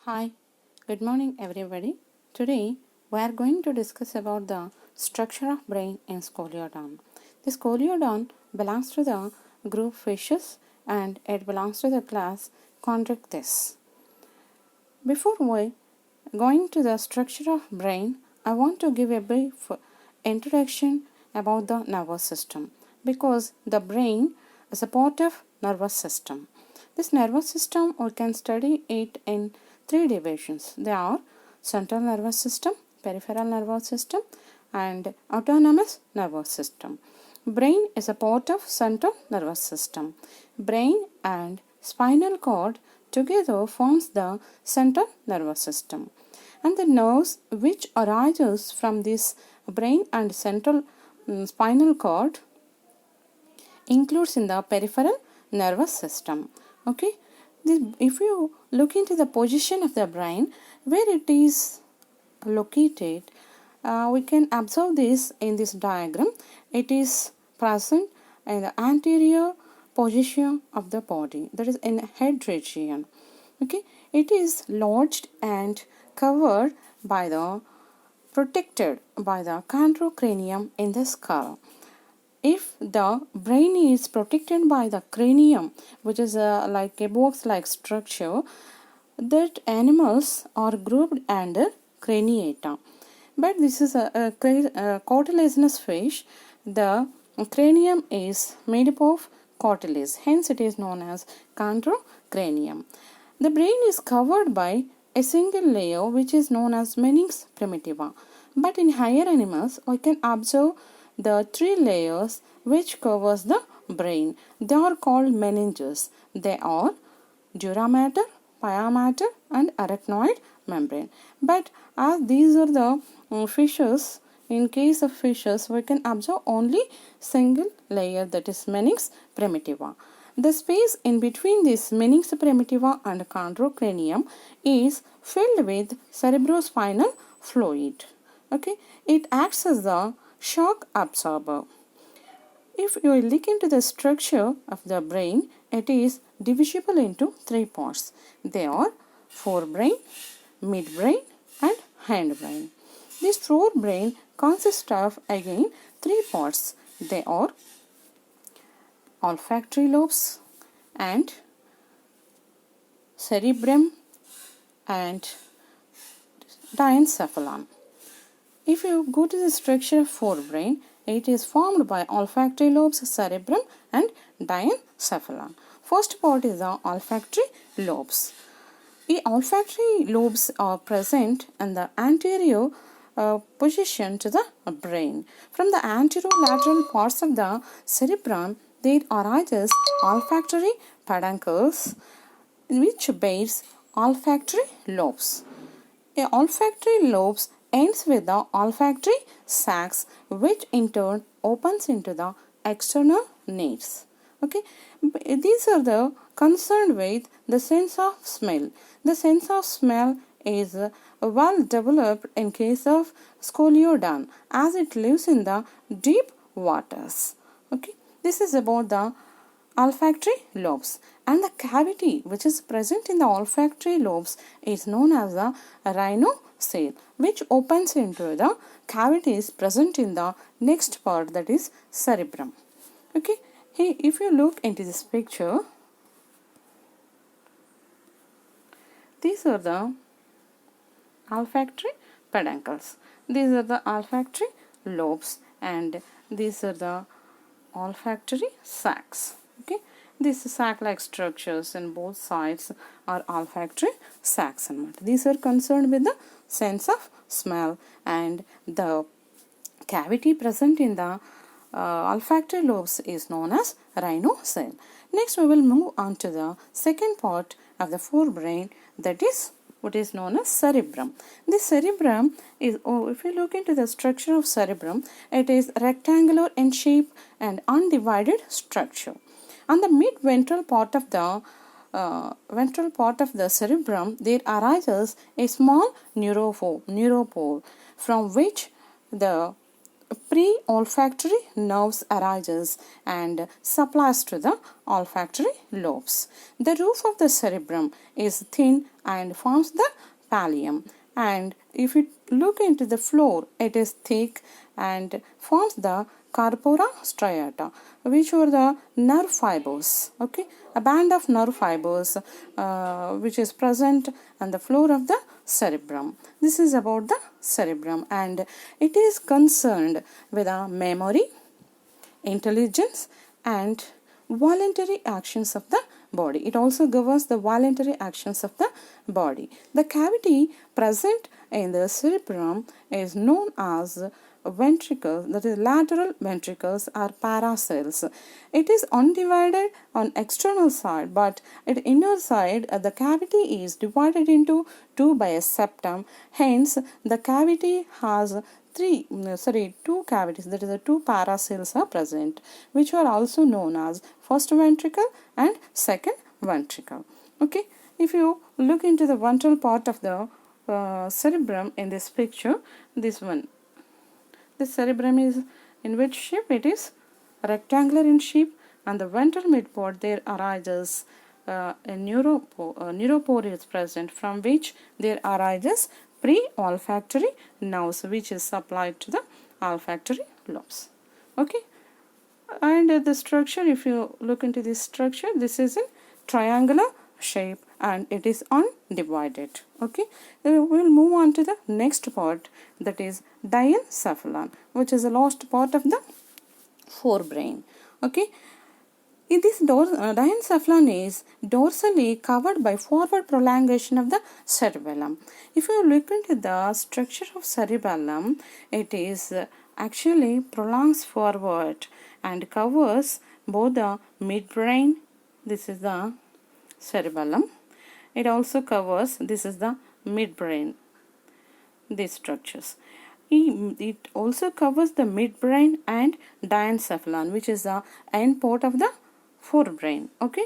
Hi, good morning everybody. Today we are going to discuss about the structure of brain in Scoliodon. The Scoliodon belongs to the group fishes and it belongs to the class Chondrichthyes. Before we going to the structure of brain, I want to give a brief introduction about the nervous system because the brain is a part of nervous system. This nervous system we can study it in three divisions. They are central nervous system, peripheral nervous system and autonomous nervous system. Brain is a part of central nervous system. Brain and spinal cord together forms the central nervous system. And the nerves which arises from this brain and central spinal cord includes in the peripheral nervous system. Okay, if you look into the position of the brain where it is located, we can observe this in this diagram. It is present in the anterior position of the body, that is in head region. Okay, it is lodged and covered by the protected by the chondrocranium in the skull. If the brain is protected by the cranium, which is like a box-like structure, that animals are grouped under craniata. But this is a cartilaginous fish. The cranium is made up of cartilage, hence it is known as chondrocranium. The brain is covered by a single layer which is known as meninx primitiva. But in higher animals, we can observe the three layers which covers the brain. They are called meninges. They are dura mater, pia mater and arachnoid membrane. But as these are the fishes, in case of fishes we can observe only single layer, that is meninx primitiva. The space in between this meninx primitiva and chondrocranium is filled with cerebrospinal fluid. Okay, it acts as the shock absorber. If you look into the structure of the brain, it is divisible into three parts. They are forebrain, midbrain and hindbrain. This forebrain consists of again three parts. They are olfactory lobes and cerebrum and diencephalon. If you go to the structure of forebrain, it is formed by olfactory lobes, cerebrum and diencephalon. First part is the olfactory lobes. The olfactory lobes are present in the anterior position to the brain. From the anterolateral parts of the cerebrum, there arises olfactory peduncles which bears olfactory lobes. The olfactory lobes ends with the olfactory sacs, which in turn opens into the external nares. Okay, these are the concerned with the sense of smell. The sense of smell is well developed in case of Scoliodon as it lives in the deep waters. Okay, this is about the olfactory lobes, and the cavity which is present in the olfactory lobes is known as the rhinocele, which opens into the cavities present in the next part, that is cerebrum. Okay, here if you look into this picture, these are the olfactory peduncles, these are the olfactory lobes and these are the olfactory sacs. Okay, these sac-like structures in both sides are olfactory sacs. These are concerned with the sense of smell, and the cavity present in the olfactory lobes is known as rhinocele. Next, we will move on to the second part of the forebrain, that is what is known as cerebrum. This cerebrum is, if you look into the structure of cerebrum, it is rectangular in shape and undivided structure. On the mid-ventral part of the cerebrum, there arises a small neuropole from which the pre-olfactory nerves arises and supplies to the olfactory lobes. The roof of the cerebrum is thin and forms the pallium, and if you look into the floor, it is thick and forms the corpora striata, which are the nerve fibers. Okay, a band of nerve fibers which is present on the floor of the cerebrum. This is about the cerebrum, and it is concerned with the memory, intelligence, and voluntary actions of the body. It also governs the voluntary actions of the body. The cavity present in the cerebrum is known as ventricles, that is lateral ventricles or paracells. It is undivided on external side, but at inner side the cavity is divided into two by a septum. Hence the cavity has two cavities, that is the two paracells are present, which are also known as first ventricle and second ventricle. Okay, if you look into the ventral part of the cerebrum in this picture, this cerebrum is in which shape? It is rectangular in shape, and the ventral midpart there arises a neuropore is present, from which there arises pre-olfactory nerves, which is supplied to the olfactory lobes. Okay, and the structure, if you look into this structure, this is in triangular shape and it is undivided. Okay, we will move on to the next part, that is diencephalon, which is the last part of the forebrain. Okay, this diencephalon is dorsally covered by forward prolongation of the cerebellum. If you look into the structure of cerebellum, it is actually prolongs forward and covers both the midbrain, this is the cerebellum. It also covers, this is the midbrain, these structures. It also covers the midbrain and diencephalon, which is the end part of the forebrain. Okay,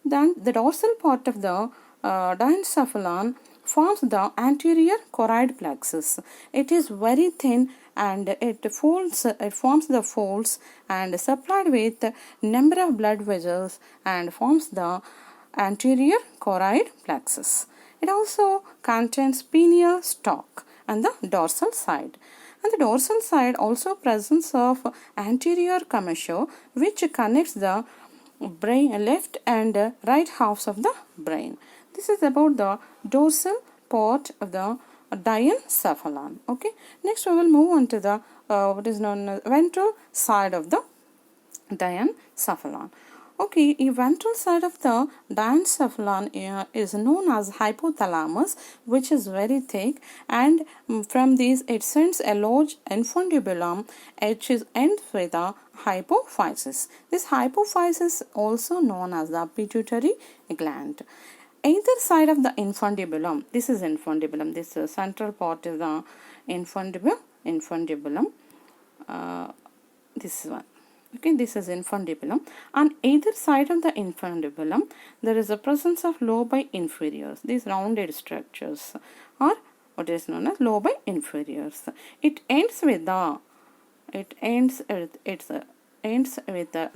then the dorsal part of the diencephalon forms the anterior choroid plexus. It is very thin and it forms the folds and supplied with number of blood vessels and forms the anterior choroid plexus. It also contains pineal stalk on the dorsal side. On the dorsal side also presence of anterior commissure, which connects the brain left and right halves of the brain. This is about the dorsal part of the diencephalon. Okay, next we will move on to the what is known as ventral side of the diencephalon. Okay, the ventral side of the diencephalon is known as hypothalamus, which is very thick, and from this it sends a large infundibulum which ends with a hypophysis. This hypophysis also known as the pituitary gland. Either side of the infundibulum, this is infundibulum, this central part is the infundibulum, this one. Okay, this is infundibulum. On either side of the infundibulum, there is a presence of lobi inferiors. These rounded structures are what is known as lobi inferiors. It ends with the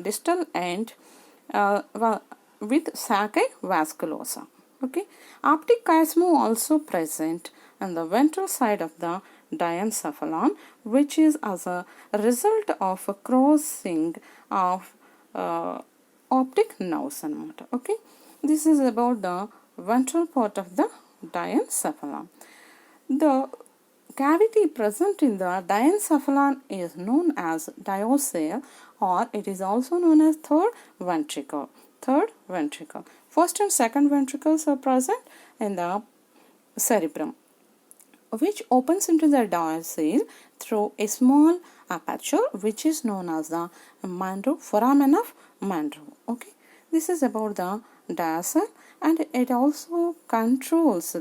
distal end with saci vasculosa. Okay, optic chiasm also present on the ventral side of the diencephalon, which is as a result of a crossing of optic nerves. Okay, this is about the ventral part of the diencephalon. The cavity present in the diencephalon is known as diocele, or it is also known as third ventricle. First and second ventricles are present in the cerebrum, which opens into the diocele through a small aperture, which is known as the foramen of Monro. Okay, this is about the diocele, and it also controls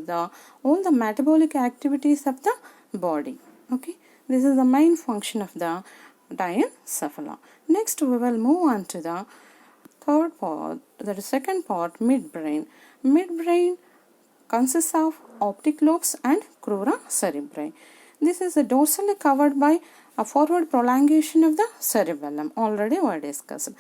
all the metabolic activities of the body. Okay, this is the main function of the diencephalon. Next, we will move on to the third part, the second part, midbrain. Midbrain consists of optic lobes and crura cerebri. This is dorsally covered by a forward prolongation of the cerebellum. Already we discussed.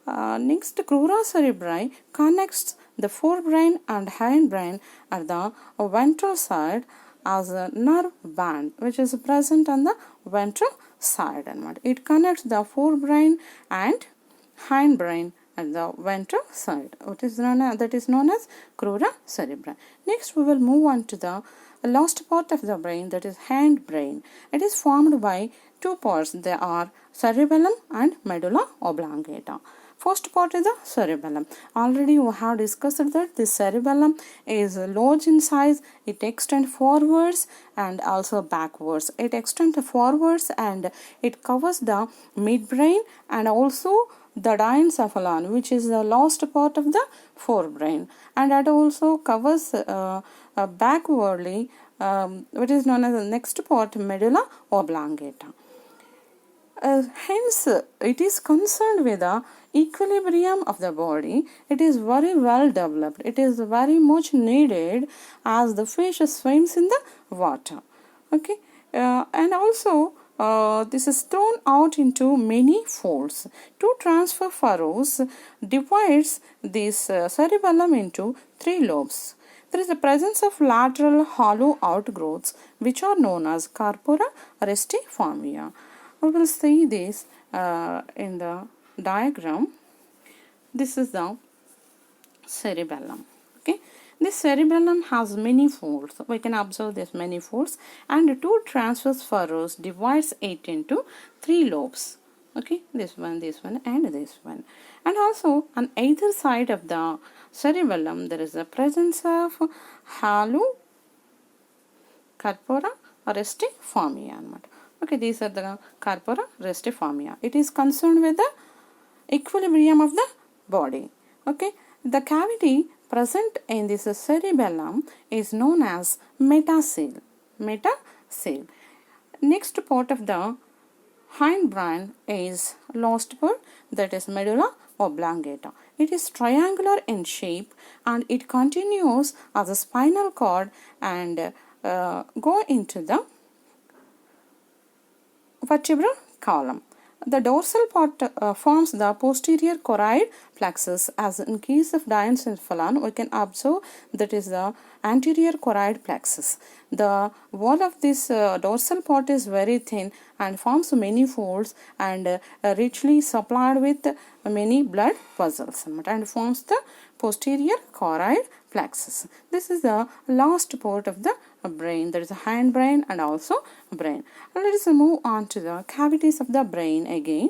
Next, crura cerebri connects the forebrain and hindbrain at the ventral side as a nerve band which is present on the ventral side. It connects the forebrain and hindbrain at the ventral side. That is known as crura cerebri. Next, we will move on to the last part of the brain, that is hindbrain. It is formed by two parts. They are cerebellum and medulla oblongata. First part is the cerebellum. Already we have discussed that the cerebellum is large in size. It extends forwards and also backwards. It extends forwards and it covers the midbrain and also the diencephalon, which is the last part of the forebrain, and that also covers backwardly, which is known as the next part, medulla oblongata. Hence, it is concerned with the equilibrium of the body. It is very well developed. It is very much needed as the fish swims in the water. Okay, and also this is thrown out into many folds. Two transfer furrows divides this cerebellum into three lobes. There is the presence of lateral hollow outgrowths which are known as corpora restiformia. We will see this in the diagram. This is the cerebellum. Okay, this cerebellum has many folds. We can observe this many folds, and two transverse furrows divides it into three lobes. Okay, this one, and this one. And also on either side of the cerebellum there is a presence of hollow corpora restiformia. Okay, these are the corpora restiformia. It is concerned with the equilibrium of the body. Okay, the cavity present in this cerebellum is known as metacele. Metacele. Next part of the hindbrain is last part, that is medulla oblongata. It is triangular in shape and it continues as a spinal cord and go into the vertebral column. The dorsal part forms the posterior choroid plexus, as in case of diencephalon we can observe that is the anterior choroid plexus. The wall of this dorsal part is very thin and forms many folds and richly supplied with many blood vessels and forms the posterior choroid plexus. This is the last part of the brain, that is the hindbrain and also brain. Let us move on to the cavities of the brain again.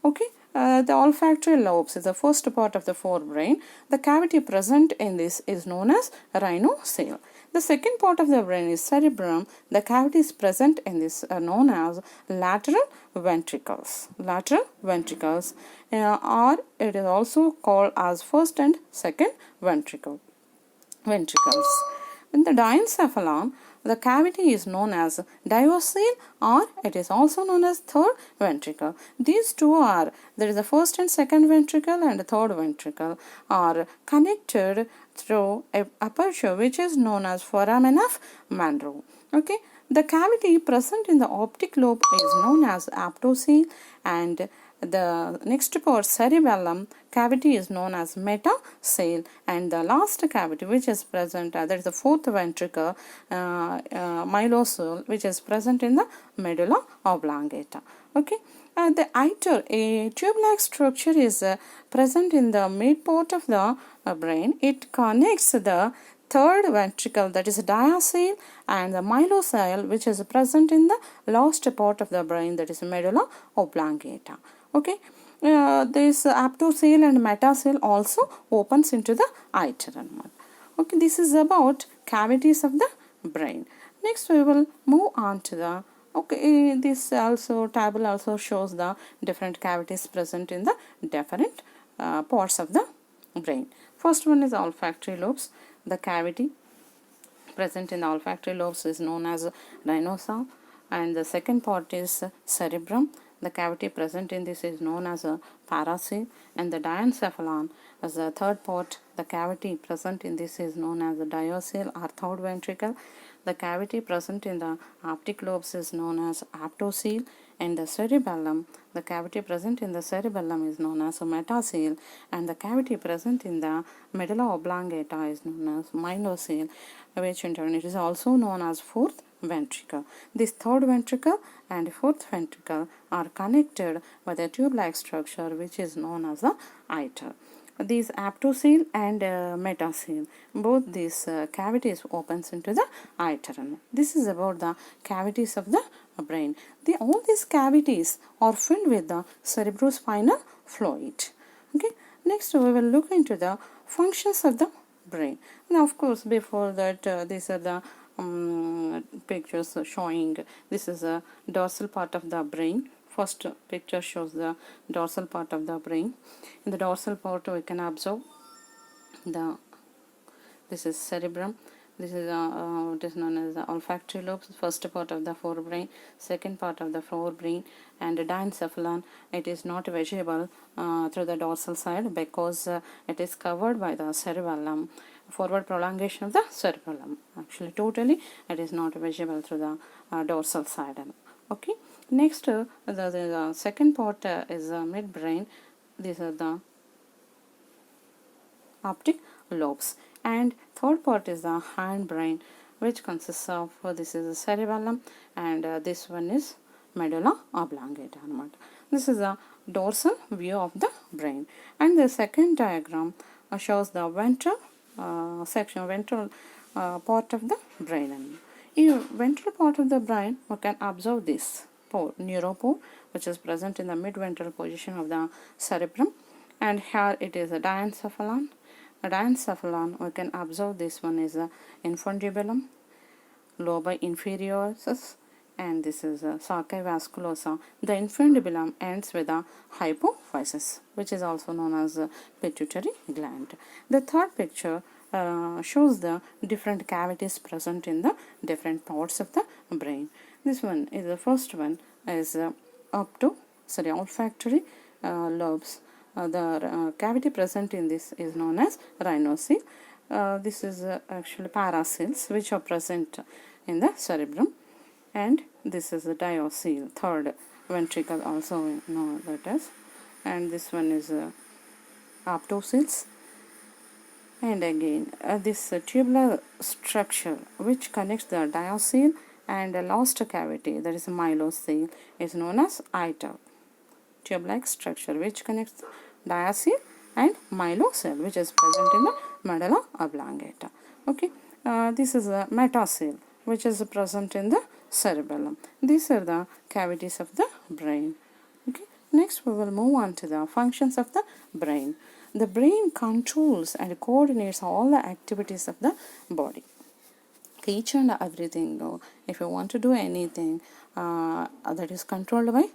Okay, the olfactory lobes is the first part of the forebrain. The cavity present in this is known as rhinocele. The second part of the brain is cerebrum. The cavity is present in this known as lateral ventricles. Lateral ventricles, or it is also called as first and second ventricles. In the diencephalon, the cavity is known as diocele, or it is also known as third ventricle. These two are, there is the first and second ventricle and the third ventricle are connected through a aperture which is known as foramen of Monro. Okay, the cavity present in the optic lobe is known as aptocele, and the next part, cerebellum cavity, is known as metacele, and the last cavity which is present, that is the fourth ventricle, myelocele, which is present in the medulla oblongata. Okay, the iter, a tube-like structure, is present in the mid part of the brain. It connects the third ventricle, that is diocele, and the myelocele, which is present in the last part of the brain, that is medulla oblongata. Okay, this aptocele and metacele also opens into the iter. Okay, this is about cavities of the brain. Next we will move on to the, okay, this also table also shows the different cavities present in the different parts of the brain. First one is olfactory lobes. The cavity present in the olfactory lobes is known as rhinocele, and the second part is cerebrum. The cavity present in this is known as a paracele, and the diencephalon. As the third part, the cavity present in this is known as the diastole or third ventricle. The cavity present in the optic lobes is known as aptocele. And the cerebellum, the cavity present in the cerebellum is known as a metacele, and the cavity present in the medulla oblongata is known as myelocele, which in turn it is also known as fourth ventricle. This third ventricle and fourth ventricle are connected by a tube-like structure which is known as the iter. These aptocele and metacele, both these cavities opens into the iter. This is about the cavities of the brain. All these cavities are filled with the cerebrospinal fluid. Okay. Next, we will look into the functions of the brain. Now, of course, before that, these are the pictures showing this is a dorsal part of the brain. First picture shows the dorsal part of the brain. In the dorsal part, we can observe this is cerebrum. This is what is known as the olfactory lobes, first part of the forebrain, second part of the forebrain, and the diencephalon. It is not visible through the dorsal side because it is covered by the cerebellum, forward prolongation of the cerebellum. Actually, totally it is not visible through the dorsal side. Okay. Next, the second part is midbrain. These are the optic lobes, and third part is the hindbrain, which consists of this is the cerebellum, and this one is medulla oblongata. This is a dorsal view of the brain, and the second diagram shows the ventral part of the brain. In ventral part of the brain, we can observe this pore, neuropore, which is present in the mid-ventral position of the cerebrum, and here it is a diencephalon. A diencephalon, we can observe this one is a infundibulum, lobi inferioris, and this is a saci vasculosa. The infundibulum ends with a hypophysis, which is also known as a pituitary gland. The third picture shows the different cavities present in the different parts of the brain. This one is the first one is olfactory lobes. The cavity present in this is known as rhinocele. This is actually paraceles which are present in the cerebrum, and this is the diastole, third ventricle, also we know that as, and this one is aptoceles. And again this tubular structure which connects the diastole and the last cavity, that is myelocele, is known as iter. Tube-like structure which connects diastole and myelocele, which is present in the medulla oblongata. Okay, this is a metacele which is present in the cerebellum. These are the cavities of the brain. Okay, next we will move on to the functions of the brain. The brain controls and coordinates all the activities of the body. Each and everything, if you want to do anything, that is controlled by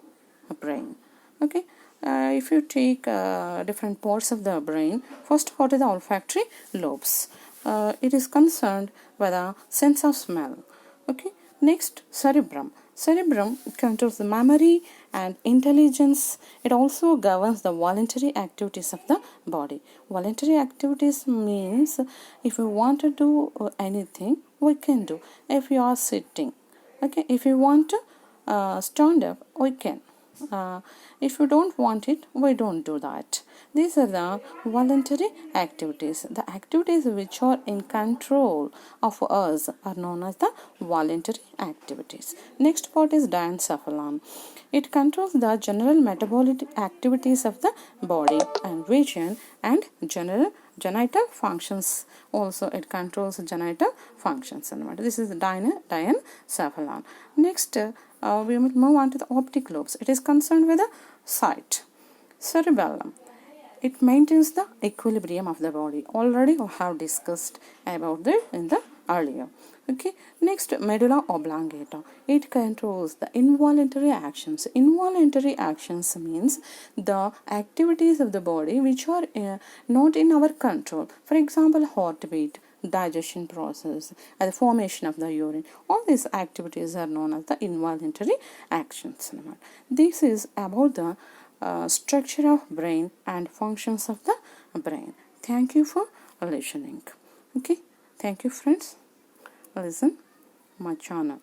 the brain. Okay, if you take different parts of the brain, first part is the olfactory lobes. It is concerned with the sense of smell. Okay, next cerebrum. Cerebrum controls the memory and intelligence. It also governs the voluntary activities of the body. Voluntary activities means if you want to do anything, we can do. If you are sitting, okay, if you want to stand up, we can. If you don't want it, we don't do that. These are the voluntary activities. The activities which are in control of us are known as the voluntary activities. Next part is diencephalon. It controls the general metabolic activities of the body and vision and genital functions. Also, it controls genital functions. This is the diencephalon. Next, we will move on to the optic lobes. It is concerned with the sight. Cerebellum. It maintains the equilibrium of the body. Already we have discussed about that in the earlier. Okay. Next, medulla oblongata. It controls the involuntary actions. Involuntary actions means the activities of the body which are not in our control. For example, heartbeat, digestion process, and the formation of the urine. All these activities are known as the involuntary actions. This is about the structure of brain and functions of the brain. Thank you for listening. Okay, thank you friends. Listen my channel.